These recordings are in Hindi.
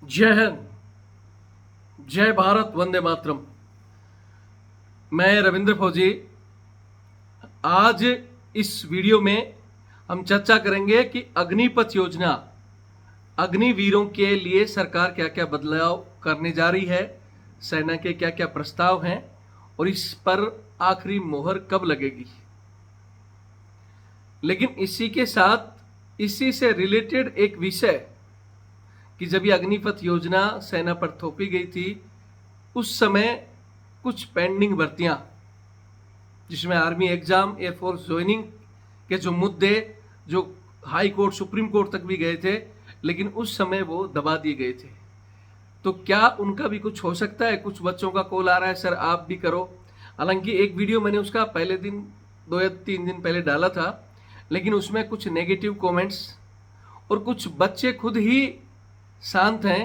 जय हिंद, जय भारत, वंदे मातरम। मैं रविंद्र फौजी। आज इस वीडियो में हम चर्चा करेंगे कि अग्निपथ योजना, अग्निवीरों के लिए सरकार क्या क्या बदलाव करने जा रही है, सेना के क्या क्या प्रस्ताव हैं और इस पर आखिरी मोहर कब लगेगी। लेकिन इसी के साथ इसी से रिलेटेड एक विषय कि जब ये अग्निपथ योजना सेना पर थोपी गई थी, उस समय कुछ पेंडिंग भर्तियां, जिसमें आर्मी एग्जाम, एयरफोर्स ज्वाइनिंग के जो मुद्दे, जो हाई कोर्ट, सुप्रीम कोर्ट तक भी गए थे, लेकिन उस समय वो दबा दिए गए थे। तो क्या उनका भी कुछ हो सकता है? कुछ बच्चों का कॉल आ रहा है, सर आप भी करो। हालांकि एक वीडियो मैंने उसका पहले दिन, 2 या 3 दिन पहले डाला था, लेकिन उसमें कुछ नेगेटिव कमेंट्स, और कुछ बच्चे खुद ही शांत हैं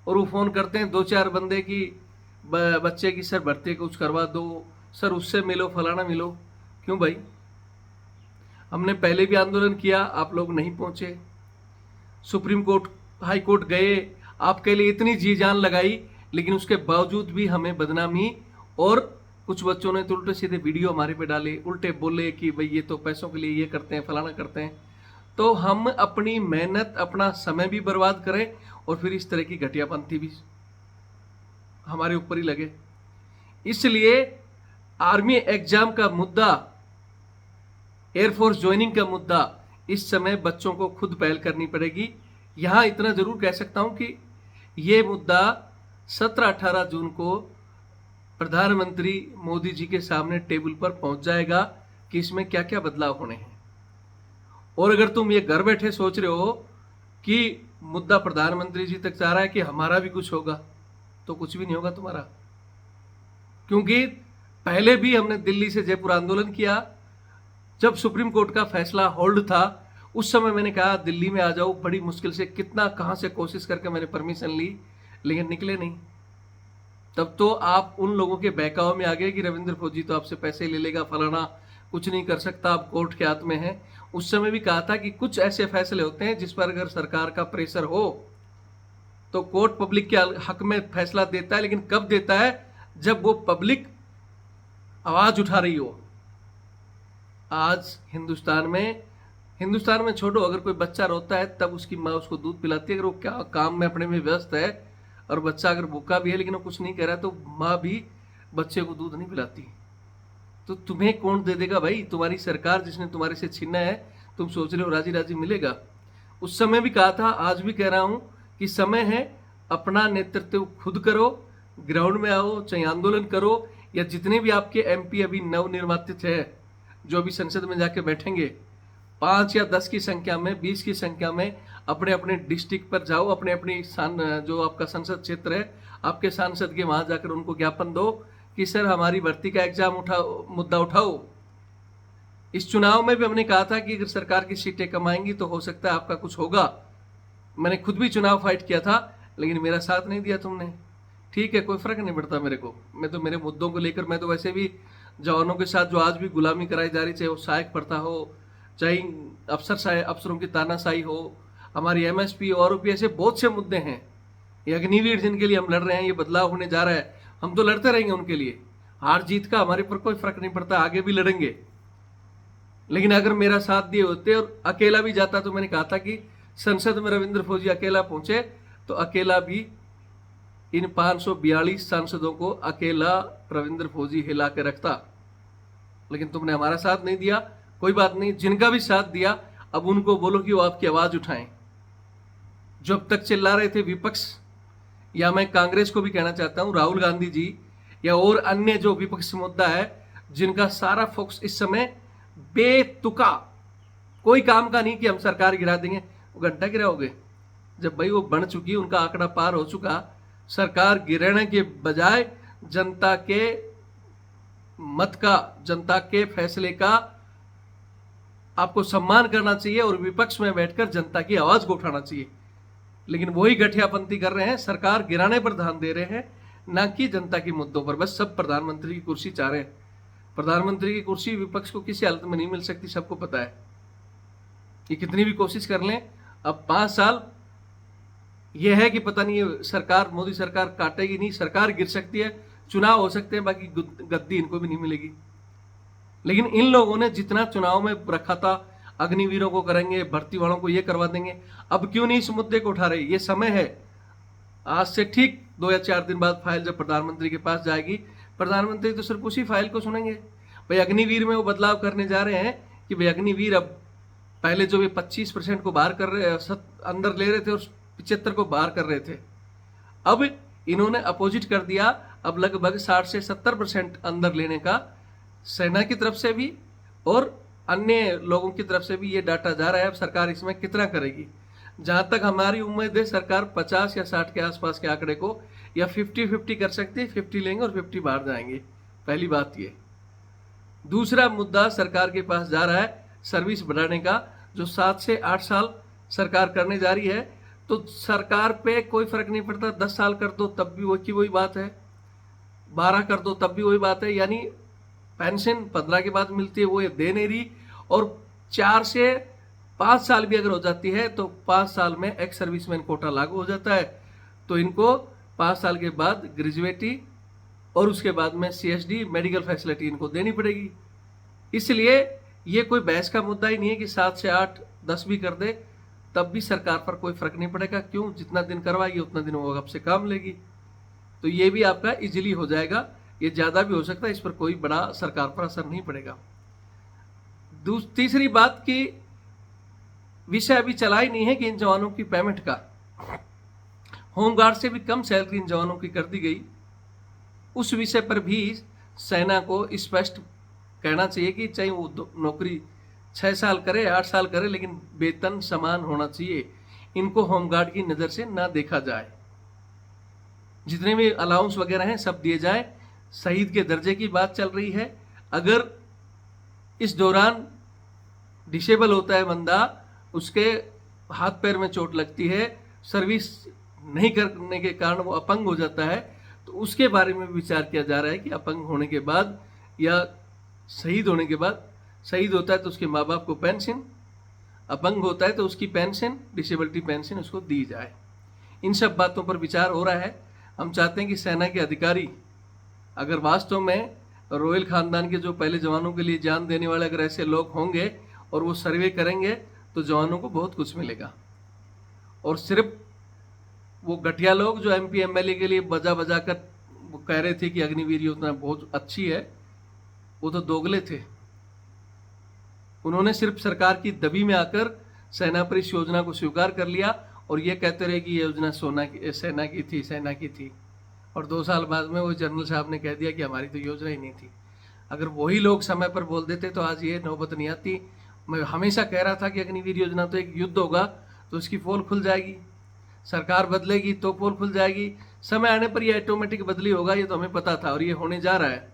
और वो फ़ोन करते हैं 2-4 बंदे की बच्चे की, सर भर्ती कुछ करवा दो, सर उससे मिलो, फलाना मिलो। क्यों भाई? हमने पहले भी आंदोलन किया, आप लोग नहीं पहुंचे। सुप्रीम कोर्ट, हाई कोर्ट गए, आपके लिए इतनी जी जान लगाई, लेकिन उसके बावजूद भी हमें बदनामी, और कुछ बच्चों ने तो उल्टे सीधे वीडियो हमारे पे डाले, उल्टे बोले कि भाई ये तो पैसों के लिए ये करते हैं, फलाना करते हैं। तो हम अपनी मेहनत, अपना समय भी बर्बाद करें और फिर इस तरह की घटियापंथी भी हमारे ऊपर ही लगे। इसलिए आर्मी एग्जाम का मुद्दा, एयरफोर्स ज्वाइनिंग का मुद्दा, इस समय बच्चों को खुद पहल करनी पड़ेगी। यहां इतना जरूर कह सकता हूं कि यह मुद्दा 17-18 जून को प्रधानमंत्री मोदी जी के सामने टेबल पर पहुंच जाएगा कि इसमें क्या क्या बदलाव होने हैं। और अगर तुम ये घर बैठे सोच रहे हो कि मुद्दा प्रधानमंत्री जी तक जा रहा है कि हमारा भी कुछ होगा, तो कुछ भी नहीं होगा तुम्हारा। क्योंकि पहले भी हमने दिल्ली से जयपुर आंदोलन किया, जब सुप्रीम कोर्ट का फैसला होल्ड था, उस समय मैंने कहा दिल्ली में आ जाओ, बड़ी मुश्किल से, कितना कहां से कोशिश करके मैंने परमिशन ली, लेकिन निकले नहीं। तब तो आप उन लोगों के बहकावे में आ गए कि रविंद्र फौजी तो आपसे पैसे ले लेगा, फलाना, कुछ नहीं कर सकता, आप कोर्ट के हाथ में हैं। उस समय भी कहा था कि कुछ ऐसे फैसले होते हैं जिस पर अगर सरकार का प्रेशर हो तो कोर्ट पब्लिक के हक में फैसला देता है, लेकिन कब देता है? जब वो पब्लिक आवाज उठा रही हो। आज हिंदुस्तान में छोड़ो, अगर कोई बच्चा रोता है तब उसकी माँ उसको दूध पिलाती है। अगर वो क्या काम में अपने में व्यस्त है और बच्चा अगर भूखा भी है लेकिन वो कुछ नहीं कह रहा है, तो माँ भी बच्चे को दूध नहीं पिलाती। तो तुम्हें कौन दे देगा भाई? तुम्हारी सरकार जिसने तुम्हारे से छीना है, तुम सोच रहे हो राजी राजी मिलेगा? उस समय भी कहा था, आज भी कह रहा हूं कि समय है, अपना नेतृत्व खुद करो, ग्राउंड में आओ, चाहे आंदोलन करो, या जितने भी आपके एमपी अभी नवनिर्वाचित है, जो भी संसद में जाके बैठेंगे, 5 या 10 की संख्या में, 20 की संख्या में, अपने अपने डिस्ट्रिक्ट पर जाओ, अपने अपनी जो आपका संसद क्षेत्र है, आपके सांसद के वहां जाकर उनको ज्ञापन दो कि सर हमारी भर्ती का एग्जाम मुद्दा उठाओ। इस चुनाव में भी हमने कहा था कि अगर सरकार की सीटें कम आएंगी तो हो सकता है आपका कुछ होगा। मैंने खुद भी चुनाव फाइट किया था, लेकिन मेरा साथ नहीं दिया तुमने। ठीक है, कोई फर्क नहीं पड़ता मेरे को, मैं तो मेरे मुद्दों को लेकर, मैं तो वैसे भी जवानों के साथ जो आज भी गुलामी कराई जा रही, चाहे वो सहायक प्रथा हो, चाहे अफसरों की तानाशाही हो, हमारी एमएसपी और भी ऐसे बहुत से मुद्दे हैं, ये अग्निवीर जिनके लिए हम लड़ रहे हैं, ये बदलाव होने जा रहा है, हम तो लड़ते रहेंगे उनके लिए। हार जीत का हमारे पर कोई फर्क नहीं पड़ता, आगे भी लड़ेंगे। लेकिन अगर मेरा साथ दिए होते और अकेला भी जाता, तो मैंने कहा था कि संसद में रविंद्र फौजी अकेला पहुंचे तो अकेला भी इन 542 सांसदों को अकेला रविंद्र फौजी हिला के रखता। लेकिन तुमने हमारा साथ नहीं दिया। कोई बात नहीं, जिनका भी साथ दिया अब उनको बोलो कि वो आपकी आवाज उठाएं। जो अब तक चिल्ला रहे थे विपक्ष, या मैं कांग्रेस को भी कहना चाहता हूं, राहुल गांधी जी या और अन्य जो विपक्ष मुद्दा है, जिनका सारा फोकस इस समय बेतुका, कोई काम का नहीं कि हम सरकार गिरा देंगे, वो घंटा गिराओगे जब भाई वो बन चुकी, उनका आंकड़ा पार हो चुका। सरकार गिराने के बजाय जनता के मत का, जनता के फैसले का आपको सम्मान करना चाहिए और विपक्ष में बैठकर जनता की आवाज को उठाना चाहिए। लेकिन वही गठियापंथी कर रहे हैं, सरकार गिराने पर ध्यान दे रहे हैं, ना कि जनता के मुद्दों पर। बस सब प्रधानमंत्री की कुर्सी चाह रहे हैं। प्रधानमंत्री की कुर्सी विपक्ष को किसी हालत में नहीं मिल सकती, सबको पता है। ये कितनी भी कोशिश कर लें, अब 5 साल यह है कि पता नहीं ये सरकार, मोदी सरकार काटेगी नहीं, सरकार गिर सकती है, चुनाव हो सकते हैं, बाकी गद्दी इनको भी नहीं मिलेगी। लेकिन इन लोगों ने जितना चुनाव में रखा था, अग्निवीरों को करेंगे, भर्ती वालों को ये करवा देंगे, अब क्यों नहीं इस मुद्दे को उठा रहे? ये समय है, आज से ठीक 2 या 4 दिन बाद फाइल जब प्रधानमंत्री के पास जाएगी, प्रधानमंत्री तो सिर्फ उसी फाइल को सुनेंगे। भाई अग्निवीर में वो बदलाव करने जा रहे हैं कि भाई अग्निवीर अब पहले जो वे 25% को बाहर कर रहे, अंदर ले रहे थे और 75 को बाहर कर रहे थे, अब इन्होंने अपोजिट कर दिया। अब लगभग 60 से 70% अंदर लेने का सेना की तरफ से भी और अन्य लोगों की तरफ से भी ये डाटा जा रहा है। अब सरकार इसमें कितना करेगी? जहां तक हमारी उम्मीद है, सरकार 50 या 60 के आसपास के आंकड़े को या 50-50 कर सकती है। 50 लेंगे और 50 बाहर जाएंगे, पहली बात ये। दूसरा मुद्दा सरकार के पास जा रहा है सर्विस बढ़ाने का, जो 7 से 8 साल सरकार करने जा रही है। तो सरकार पे कोई फर्क नहीं पड़ता, 10 साल कर दो तब भी वही बात है, 12 कर दो तब भी वही बात है। यानी पेंशन 15 के बाद मिलती है, वो ये दे नहीं रही। और 4 से 5 साल भी अगर हो जाती है तो 5 साल में एक्स सर्विसमैन कोटा लागू हो जाता है, तो इनको 5 साल के बाद ग्रेजुएटी और उसके बाद में CSD मेडिकल फैसिलिटी इनको देनी पड़ेगी। इसलिए ये कोई बहस का मुद्दा ही नहीं है कि 7 से 8, 10 भी कर दे तब भी सरकार पर कोई फर्क नहीं पड़ेगा। क्यों? जितना दिन करवाएगी उतना दिन वो आपसे काम लेगी। तो ये भी आपका इजीली हो जाएगा, ये ज़्यादा भी हो सकता है, इस पर कोई बड़ा सरकार पर असर नहीं पड़ेगा। तीसरी बात की विषय अभी चला ही नहीं है कि इन जवानों की पेमेंट का होमगार्ड से भी कम सैलरी इन जवानों की कर दी गई। उस विषय पर भी सेना को स्पष्ट कहना चाहिए कि चाहे वो नौकरी 6 साल करे, 8 साल करे, लेकिन वेतन समान होना चाहिए। इनको होमगार्ड की नज़र से ना देखा जाए, जितने भी अलाउंस वगैरह हैं सब दिए जाए। शहीद के दर्जे की बात चल रही है। अगर इस दौरान डिसेबल होता है बंदा, उसके हाथ पैर में चोट लगती है, सर्विस नहीं करने के कारण वो अपंग हो जाता है, तो उसके बारे में विचार किया जा रहा है कि अपंग होने के बाद या शहीद होने के बाद, शहीद होता है तो उसके माँ बाप को पेंशन, अपंग होता है तो उसकी पेंशन, डिसेबिलिटी पेंशन उसको दी जाए। इन सब बातों पर विचार हो रहा है। हम चाहते हैं कि सेना के अधिकारी अगर वास्तव में रॉयल खानदान के जो पहले जवानों के लिए जान देने वाले अगर ऐसे लोग होंगे और वो सर्वे करेंगे तो जवानों को बहुत कुछ मिलेगा। और सिर्फ वो घटिया लोग जो MP MLA के लिए बजा बजा कर वो कह रहे थे कि अग्निवीर योजना बहुत अच्छी है, वो तो दोगले थे। उन्होंने सिर्फ सरकार की दबी में आकर सेना पर इस योजना को स्वीकार कर लिया और ये कहते रहे कि ये योजना सेना की थी। और 2 साल बाद में वो जनरल साहब ने कह दिया कि हमारी तो योजना ही नहीं थी। अगर वही लोग समय पर बोल देते तो आज ये नौबत नहीं आती। मैं हमेशा कह रहा था कि अग्निवीर योजना तो एक युद्ध होगा तो उसकी पोल खुल जाएगी, सरकार बदलेगी तो पोल खुल जाएगी, समय आने पर ये ऑटोमेटिक बदली होगा, ये तो हमें पता था और ये होने जा रहा है।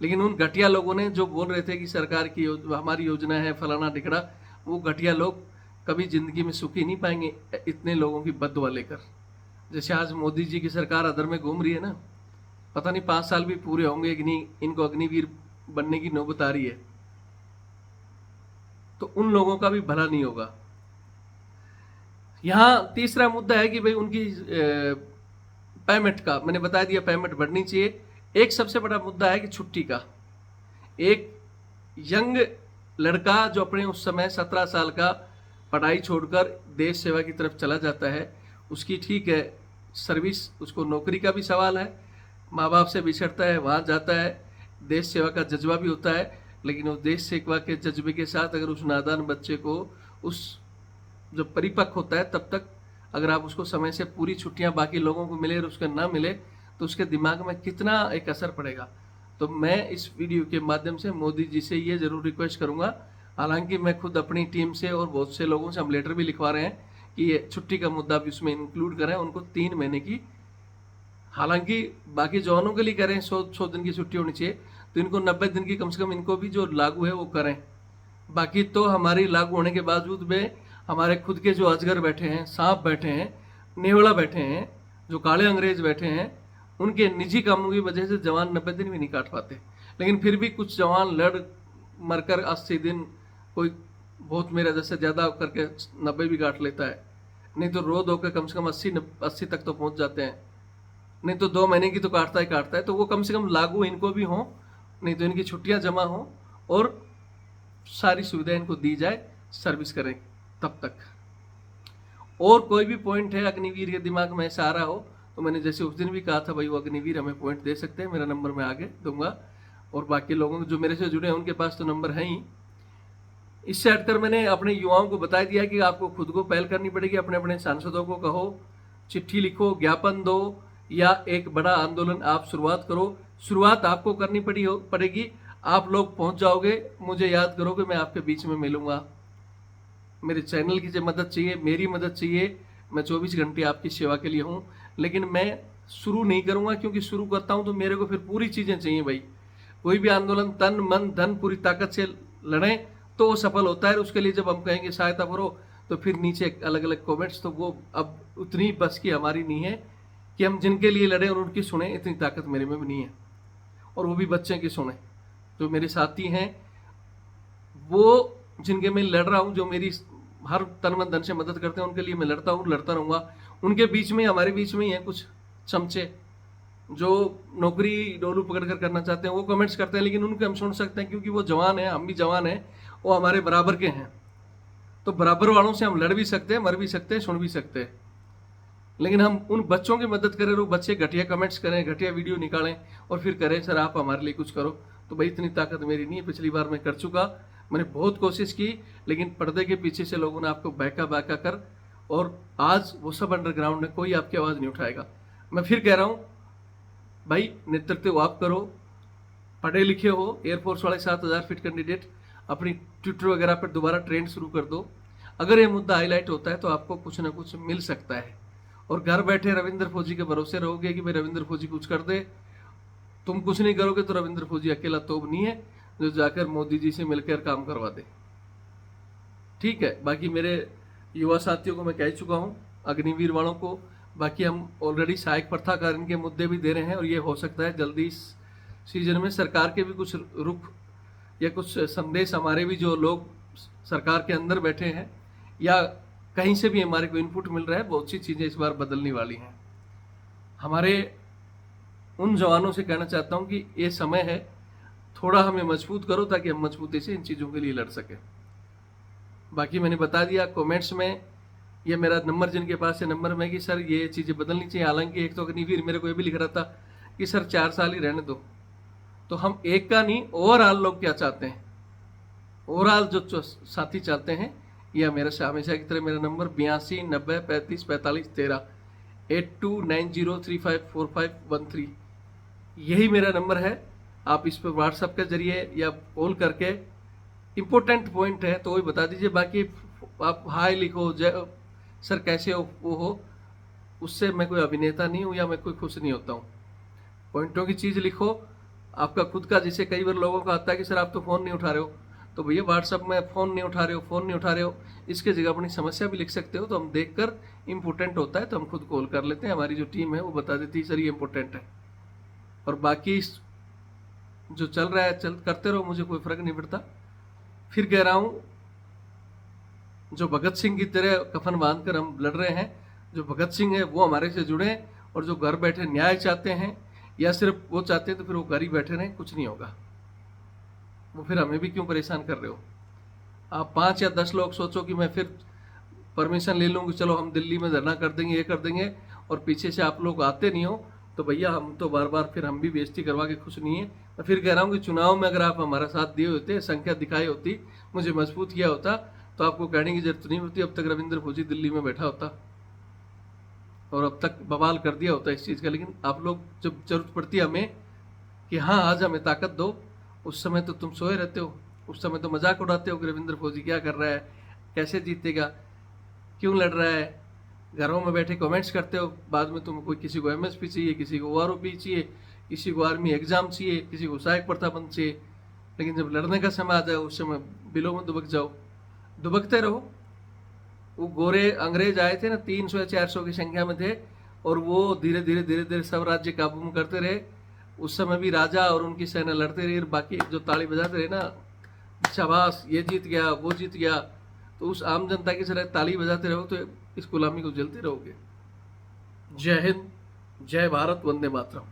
लेकिन उन घटिया लोगों ने जो बोल रहे थे कि सरकार की हमारी योजना है फलाना ढिकड़ा, वो घटिया लोग कभी जिंदगी में सुखी नहीं पाएंगे इतने लोगों की बददुआ लेकर। जैसे आज मोदी जी की सरकार अदर में घूम रही है ना, पता नहीं 5 साल भी पूरे होंगे कि नहीं, इनको अग्निवीर बनने की नौबत आ रही है, तो उन लोगों का भी भला नहीं होगा। यहाँ तीसरा मुद्दा है कि भाई उनकी पेमेंट का, मैंने बता दिया पेमेंट बढ़नी चाहिए। एक सबसे बड़ा मुद्दा है कि छुट्टी का। एक यंग लड़का जो अपने उस समय 17 साल का पढ़ाई छोड़कर देश सेवा की तरफ चला जाता है, उसकी ठीक है सर्विस, उसको नौकरी का भी सवाल है, माँ बाप से बिछड़ता है, वहाँ जाता है, देश सेवा का जज्बा भी होता है। लेकिन उस देश सेवा के जज्बे के साथ अगर उस नादान बच्चे को उस जो परिपक्व होता है तब तक अगर आप उसको समय से पूरी छुट्टियां बाकी लोगों को मिले और उसके ना मिले तो उसके दिमाग में कितना एक असर पड़ेगा। तो मैं इस वीडियो के माध्यम से मोदी जी से ये ज़रूर रिक्वेस्ट करूंगा, हालांकि मैं खुद अपनी टीम से और बहुत से लोगों से हम लेटर भी लिखवा रहे हैं कि ये छुट्टी का मुद्दा भी उसमें इंक्लूड करें, उनको 3 महीने की, हालांकि बाकी जवानों के लिए करें 100 दिन की छुट्टी होनी चाहिए, तो इनको 90 दिन की कम से कम इनको भी जो लागू है वो करें। बाकी तो हमारी लागू होने के बावजूद में हमारे खुद के जो अजगर बैठे हैं, सांप बैठे हैं, नेवला बैठे हैं, जो काले अंग्रेज बैठे हैं, उनके निजी कामों की वजह से जवान 90 दिन भी नहीं काट पाते। लेकिन फिर भी कुछ जवान लड़ मरकर 80 दिन, कोई बहुत मेरा जैसे ज़्यादा करके 90 भी काट लेता है। नहीं तो रो धो के कम से कम 80 तक तो पहुंच जाते हैं, नहीं तो 2 महीने की तो काटता ही काटता है। तो वो कम से कम लागू इनको भी हो, नहीं तो इनकी छुट्टियां जमा हो और सारी सुविधाएं इनको दी जाए, सर्विस करें तब तक। और कोई भी पॉइंट है अग्निवीर के दिमाग में ऐसा आ रहा हो तो मैंने जैसे उस दिन भी कहा था भाई, वो अग्निवीर हमें पॉइंट दे सकते हैं, मेरा नंबर मैं आगे दूंगा। और बाकी लोगों जो मेरे से जुड़े हैं उनके पास तो नंबर है ही। इससे हटकर मैंने अपने युवाओं को बता दिया कि आपको खुद को पहल करनी पड़ेगी, अपने अपने सांसदों को कहो, चिट्ठी लिखो, ज्ञापन दो, या एक बड़ा आंदोलन आप शुरुआत करो। शुरुआत आपको करनी पड़ेगी। आप लोग पहुंच जाओगे, मुझे याद करोगे, मैं आपके बीच में मिलूंगा। मेरे चैनल की जो मदद चाहिए, मेरी मदद चाहिए, मैं 24 घंटे आपकी सेवा के लिए हूँ। लेकिन मैं शुरू नहीं करूँगा, क्योंकि शुरू करता हूँ तो मेरे को फिर पूरी चीज़ें चाहिए भाई। कोई भी आंदोलन तन मन धन पूरी ताकत से लड़ें तो वो सफल होता है। उसके लिए जब हम कहेंगे सहायता करो तो फिर नीचे अलग अलग कमेंट्स, तो वो अब उतनी बस की हमारी नहीं है कि हम जिनके लिए लड़ें और उनकी सुने, इतनी ताकत मेरे में भी नहीं है। और वो भी बच्चे की सुने, जो मेरे साथी हैं, वो जिनके मैं लड़ रहा हूँ, जो मेरी हर तन मन धन से मदद करते हैं, उनके लिए मैं लड़ता हूँ, लड़ता रहूँगा। उनके बीच में, हमारे बीच में ही है कुछ चमचे जो नौकरी डोलू पकड़ कर करना चाहते हैं, वो कमेंट्स करते हैं, लेकिन उनके हम सुन सकते हैं क्योंकि वो जवान है, हम भी जवान हैं, वो हमारे बराबर के हैं। तो बराबर वालों से हम लड़ भी सकते हैं, मर भी सकते हैं, सुन भी सकते हैं। लेकिन हम उन बच्चों की मदद करें, वो बच्चे घटिया कमेंट्स करें, घटिया वीडियो निकालें और फिर करें सर आप हमारे लिए कुछ करो, तो भाई इतनी ताकत मेरी नहीं है। पिछली बार मैं कर चुका, मैंने बहुत कोशिश की, लेकिन पर्दे के पीछे से लोगों ने आपको बहका बहका कर, और आज वो सब अंडरग्राउंड है, कोई आपकी आवाज़ नहीं उठाएगा। मैं फिर कह रहा हूँ भाई, नेतृत्व आप करो, पढ़े लिखे हो, एयरफोर्स वाले 7000 फीट कैंडिडेट, अपनी ट्विटर वगैरह पर दोबारा ट्रेंड शुरू कर दो। अगर ये मुद्दा हाईलाइट होता है तो आपको कुछ ना कुछ मिल सकता है। और घर बैठे रविंद्र फौजी के भरोसे रहोगे कि भाई रविंद्र फौजी कुछ कर दे, तुम कुछ नहीं करोगे तो रविंद्र फौजी अकेला तोप नहीं है जो जाकर मोदी जी से मिलकर काम करवा दे। ठीक है, बाकी मेरे युवा साथियों को मैं कह चुका हूँ, अग्निवीर वालों को। बाकी हम ऑलरेडी सहायक प्रथाकरण के मुद्दे भी दे रहे हैं, और ये हो सकता है जल्दी इस सीजन में सरकार के भी कुछ रुख या कुछ संदेश, हमारे भी जो लोग सरकार के अंदर बैठे हैं या कहीं से भी हमारे को इनपुट मिल रहा है, बहुत सी चीज़ें इस बार बदलने वाली हैं। हमारे उन जवानों से कहना चाहता हूँ कि ये समय है, थोड़ा हमें मजबूत करो ताकि हम मजबूती से इन चीज़ों के लिए लड़ सकें। बाकी मैंने बता दिया कमेंट्स में, ये मेरा नंबर जिनके पास है नंबर में कि सर ये चीज़ें बदलनी चाहिए। हालांकि एक तो अग्निवीर मेरे को ये भी लिख रहा था कि सर 4 साल ही रहने दो। तो हम एक का नहीं, ओवरऑल लोग क्या चाहते हैं, ओवरऑल जो साथी चाहते हैं, या मेरे से हमेशा की तरह मेरा नंबर 82 90 35 45 13 8290354513, यही मेरा नंबर है। आप इस पर व्हाट्सएप के जरिए या कॉल करके इम्पोर्टेंट पॉइंट है तो वही बता दीजिए। बाकी आप हाय लिखो, जय सर कैसे हो, वो हो, उससे मैं कोई अभिनेता नहीं हूँ या मैं कोई खुश नहीं होता हूँ। पॉइंटों की चीज़ लिखो, आपका खुद का। जैसे कई बार लोगों का आता है कि सर आप तो फ़ोन नहीं उठा रहे हो, तो भैया व्हाट्सएप में फ़ोन नहीं उठा रहे हो, इसके जगह अपनी समस्या भी लिख सकते हो, तो हम देखकर इम्पोर्टेंट होता है तो हम खुद कॉल कर लेते हैं। हमारी जो टीम है वो बता देती है सर ये इम्पोर्टेंट है। और बाकी जो चल रहा है करते रहो, मुझे कोई फ़र्क नहीं पड़ता। फिर कह रहा हूँ, जो भगत सिंह की तरह कफन बांध कर हम लड़ रहे हैं, जो भगत सिंह है वो हमारे से जुड़े, और जो घर बैठे न्याय चाहते हैं या सिर्फ वो चाहते हैं तो फिर वो घर ही बैठे रहें, कुछ नहीं होगा। वो फिर हमें भी क्यों परेशान कर रहे हो। आप 5 या 10 लोग सोचो कि मैं फिर परमिशन ले लूँगी, चलो हम दिल्ली में धरना कर देंगे, ये कर देंगे, और पीछे से आप लोग आते नहीं हो, तो भैया हम तो बार बार फिर हम भी बेइज्जती करवा के खुश नहीं है। मैं फिर कह रहा हूँ कि चुनाव में अगर आप हमारा साथ दिए होते, संख्या दिखाई होती, मुझे मजबूत किया होता, तो आपको कहने की जरूरत नहीं होती। अब तक रविंद्र फौजी दिल्ली में बैठा होता और अब तक बवाल कर दिया होता इस चीज़ का। लेकिन आप लोग जब जरूरत पड़ती है हमें कि हाँ आज हमें ताकत दो, उस समय तो तुम सोए रहते हो, उस समय तो मजाक उड़ाते हो कि रविंद्र फौजी क्या कर रहा है, कैसे जीतेगा, क्यों लड़ रहा है, घरों में बैठे कमेंट्स करते हो। बाद में तुम कोई किसी को एमएसपी चाहिए, किसी को ओआरओपी चाहिए, किसी को आर्मी एग्जाम चाहिए, किसी को सहायक प्रथापन चाहिए, लेकिन जब लड़ने का समय आ जाए उस समय बिलों में दुबक जाओ, दुबकते रहो। वो गोरे अंग्रेज आए थे ना, 300 या 400 की संख्या में थे, और वो धीरे धीरे सब राज्य काबू में करते रहे। उस समय भी राजा और उनकी सेना लड़ते रही, बाकी जो ताली बजाते रहे ना, शाबाश ये जीत गया वो जीत गया, तो उस आम जनता की तरह ताली बजाते रहो तो इस गुलामी को झेलते रहोगे। जय हिंद, जय भारत, वंदे मातरम।